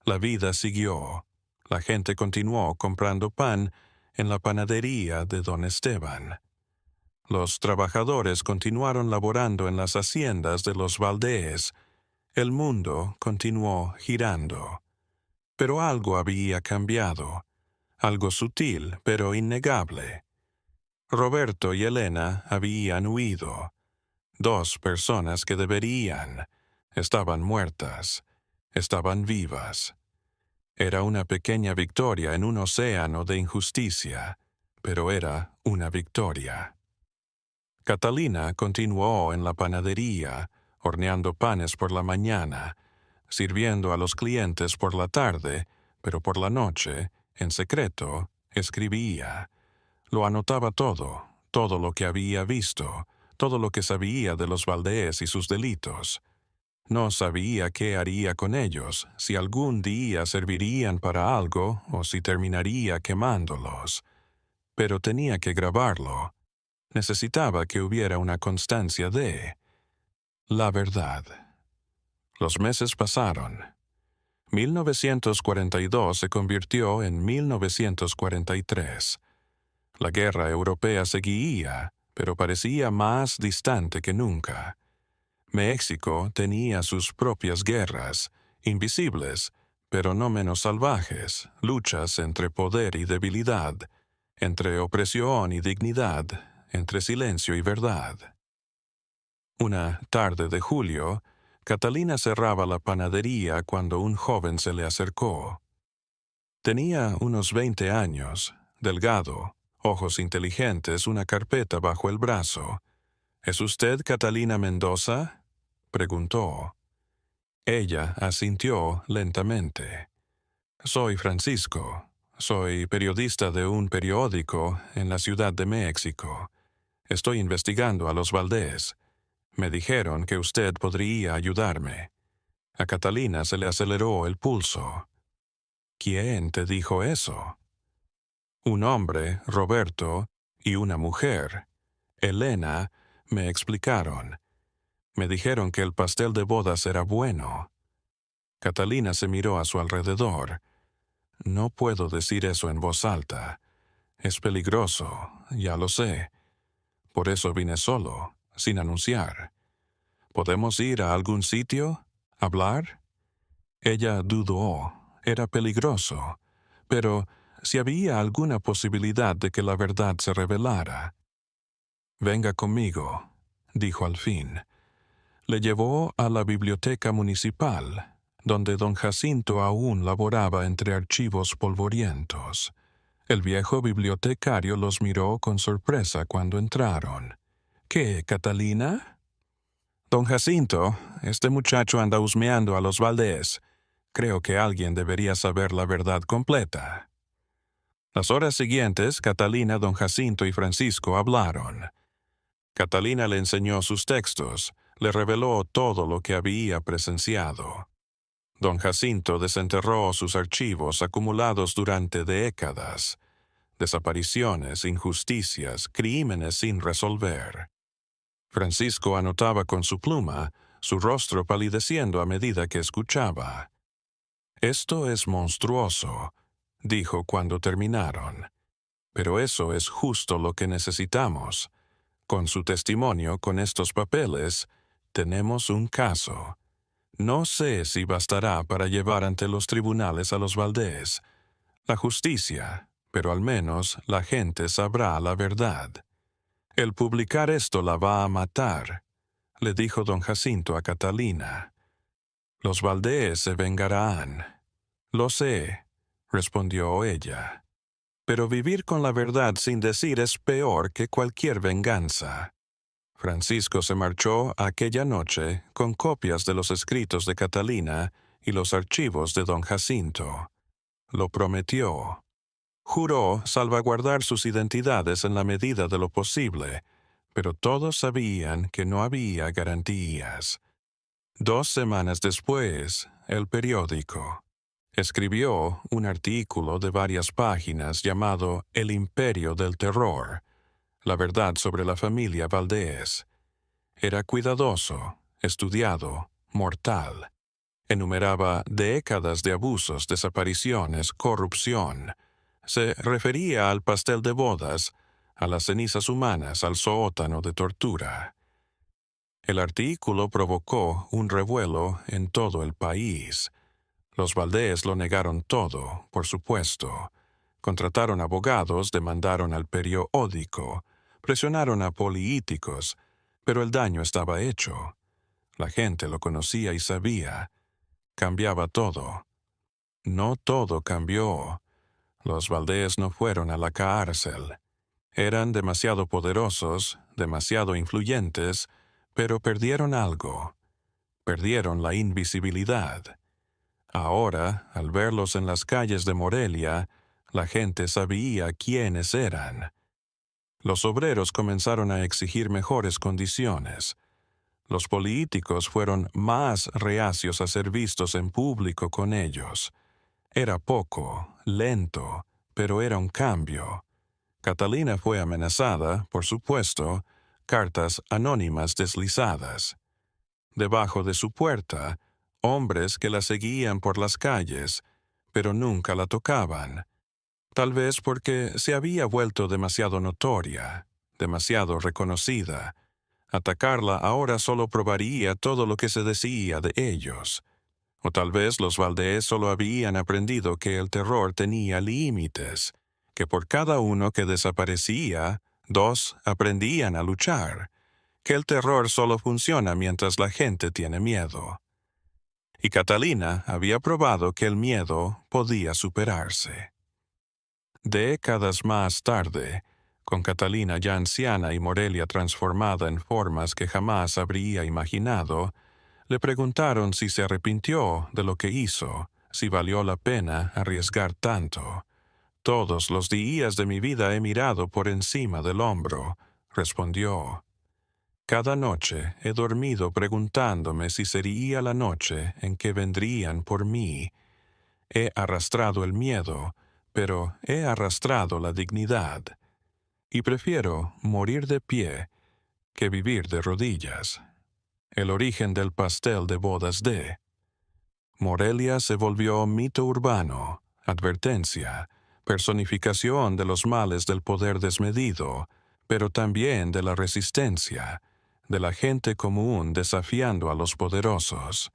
La vida siguió. La gente continuó comprando pan en la panadería de don Esteban. Los trabajadores continuaron laborando en las haciendas de los Valdés. El mundo continuó girando. Pero algo había cambiado, algo sutil pero innegable. Roberto y Elena habían huido. Dos personas que estaban muertas, estaban vivas. Era una pequeña victoria en un océano de injusticia, pero era una victoria. Catalina continuó en la panadería, horneando panes por la mañana, sirviendo a los clientes por la tarde, pero por la noche, en secreto, escribía. Lo anotaba todo lo que había visto, todo lo que sabía de los Valdés y sus delitos. No sabía qué haría con ellos, si algún día servirían para algo o si terminaría quemándolos. Pero tenía que grabarlo. Necesitaba que hubiera una constancia de la verdad. Los meses pasaron. 1942 se convirtió en 1943. La guerra europea seguía, pero parecía más distante que nunca. México tenía sus propias guerras, invisibles, pero no menos salvajes, luchas entre poder y debilidad, entre opresión y dignidad, entre silencio y verdad. Una tarde de julio, Catalina cerraba la panadería cuando un joven se le acercó. Tenía unos 20 años, delgado, ojos inteligentes, una carpeta bajo el brazo. ¿Es usted Catalina Mendoza?, preguntó. Ella asintió lentamente. Soy Francisco. Soy periodista de un periódico en la Ciudad de México. Estoy investigando a los Valdés. Me dijeron que usted podría ayudarme. A Catalina se le aceleró el pulso. ¿Quién te dijo eso? Un hombre, Roberto, y una mujer, Elena, me explicaron. Me dijeron que el pastel de bodas era bueno. Catalina se miró a su alrededor. No puedo decir eso en voz alta. Es peligroso, ya lo sé. Por eso vine solo, sin anunciar. ¿Podemos ir a algún sitio? ¿Hablar? Ella dudó. Era peligroso. Pero si había alguna posibilidad de que la verdad se revelara. Venga conmigo, dijo al fin. Le llevó a la biblioteca municipal, donde don Jacinto aún laboraba entre archivos polvorientos. El viejo bibliotecario los miró con sorpresa cuando entraron. ¿Qué, Catalina? Don Jacinto, este muchacho anda husmeando a los Valdés. Creo que alguien debería saber la verdad completa. Las horas siguientes, Catalina, don Jacinto y Francisco hablaron. Catalina le enseñó sus textos, le reveló todo lo que había presenciado. Don Jacinto desenterró sus archivos acumulados durante décadas. Desapariciones, injusticias, crímenes sin resolver. Francisco anotaba con su pluma, su rostro palideciendo a medida que escuchaba. «Esto es monstruoso», dijo cuando terminaron. «Pero eso es justo lo que necesitamos. Con su testimonio, con estos papeles, tenemos un caso. No sé si bastará para llevar ante los tribunales a los Valdés. La justicia, pero al menos la gente sabrá la verdad. El publicar esto la va a matar», le dijo don Jacinto a Catalina. «Los Valdés se vengarán». «Lo sé», respondió ella. «Pero vivir con la verdad sin decir es peor que cualquier venganza». Francisco se marchó aquella noche con copias de los escritos de Catalina y los archivos de don Jacinto. Lo prometió. Juró salvaguardar sus identidades en la medida de lo posible, pero todos sabían que no había garantías. 2 semanas después, el periódico escribió un artículo de varias páginas llamado El Imperio del Terror, la verdad sobre la familia Valdés. Era cuidadoso, estudiado, mortal. Enumeraba décadas de abusos, desapariciones, corrupción. Se refería al pastel de bodas, a las cenizas humanas, al sótano de tortura. El artículo provocó un revuelo en todo el país. Los Valdés lo negaron todo, por supuesto. Contrataron abogados, demandaron al periódico, presionaron a políticos, pero el daño estaba hecho. La gente lo conocía y sabía. Cambiaba todo. No todo cambió. Los Valdés no fueron a la cárcel. Eran demasiado poderosos, demasiado influyentes, pero perdieron algo. Perdieron la invisibilidad. Ahora, al verlos en las calles de Morelia, la gente sabía quiénes eran. Los obreros comenzaron a exigir mejores condiciones. Los políticos fueron más reacios a ser vistos en público con ellos. Era poco, lento, pero era un cambio. Catalina fue amenazada, por supuesto, cartas anónimas deslizadas. Debajo de su puerta, hombres que la seguían por las calles, pero nunca la tocaban. Tal vez porque se había vuelto demasiado notoria, demasiado reconocida. Atacarla ahora solo probaría todo lo que se decía de ellos. O tal vez los Valdés solo habían aprendido que el terror tenía límites, que por cada uno que desaparecía, 2 aprendían a luchar, que el terror solo funciona mientras la gente tiene miedo. Y Catalina había probado que el miedo podía superarse. Décadas más tarde, con Catalina ya anciana y Morelia transformada en formas que jamás habría imaginado, le preguntaron si se arrepintió de lo que hizo, si valió la pena arriesgar tanto. «Todos los días de mi vida he mirado por encima del hombro», respondió. «Cada noche he dormido preguntándome si sería la noche en que vendrían por mí. He arrastrado el miedo, pero he arrastrado la dignidad. Y prefiero morir de pie que vivir de rodillas». El origen del pastel de bodas de Morelia se volvió mito urbano, advertencia, personificación de los males del poder desmedido, pero también de la resistencia, de la gente común desafiando a los poderosos.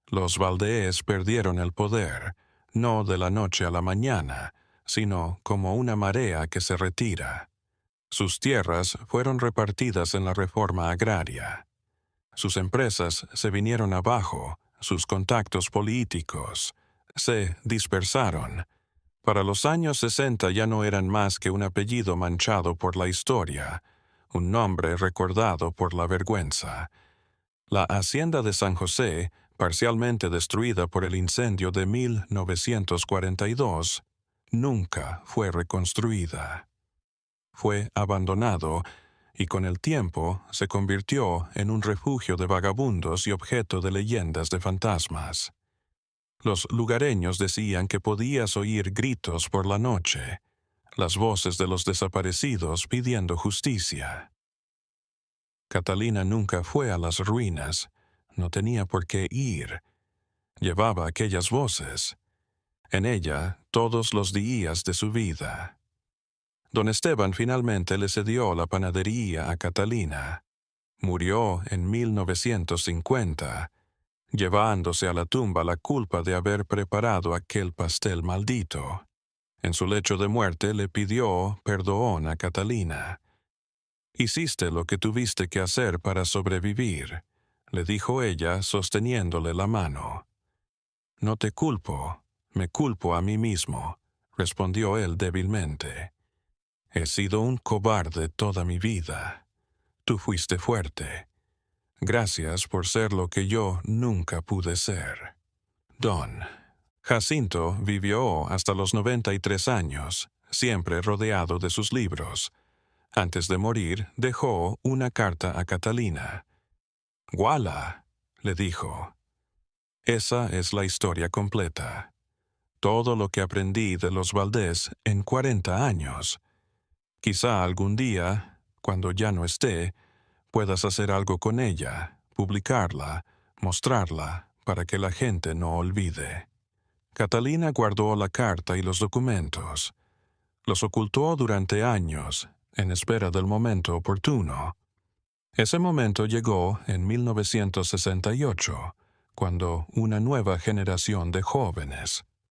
Los Valdés perdieron el poder, no de la noche a la mañana, sino como una marea que se retira. Sus tierras fueron repartidas en la reforma agraria. Sus empresas se vinieron abajo, sus contactos políticos se dispersaron. Para los años 60 ya no eran más que un apellido manchado por la historia, un nombre recordado por la vergüenza. La hacienda de San José, parcialmente destruida por el incendio de 1942, nunca fue reconstruida. Fue abandonado y con el tiempo se convirtió en un refugio de vagabundos y objeto de leyendas de fantasmas. Los lugareños decían que podías oír gritos por la noche, las voces de los desaparecidos pidiendo justicia. Catalina nunca fue a las ruinas, no tenía por qué ir. Llevaba aquellas voces, en ella todos los días de su vida. Don Esteban finalmente le cedió la panadería a Catalina. Murió en 1950, llevándose a la tumba la culpa de haber preparado aquel pastel maldito. En su lecho de muerte le pidió perdón a Catalina. «Hiciste lo que tuviste que hacer para sobrevivir», le dijo ella sosteniéndole la mano. «No te culpo, me culpo a mí mismo», respondió él débilmente. «He sido un cobarde toda mi vida. Tú fuiste fuerte. Gracias por ser lo que yo nunca pude ser». Don Jacinto vivió hasta los 93 años, siempre rodeado de sus libros. Antes de morir, dejó una carta a Catalina. «Guala», le dijo. «Esa es la historia completa. Todo lo que aprendí de los Valdés en 40 años. Quizá algún día, cuando ya no esté, puedas hacer algo con ella, publicarla, mostrarla, para que la gente no olvide». Catalina guardó la carta y los documentos. Los ocultó durante años, en espera del momento oportuno. Ese momento llegó en 1968, cuando una nueva generación de jóvenes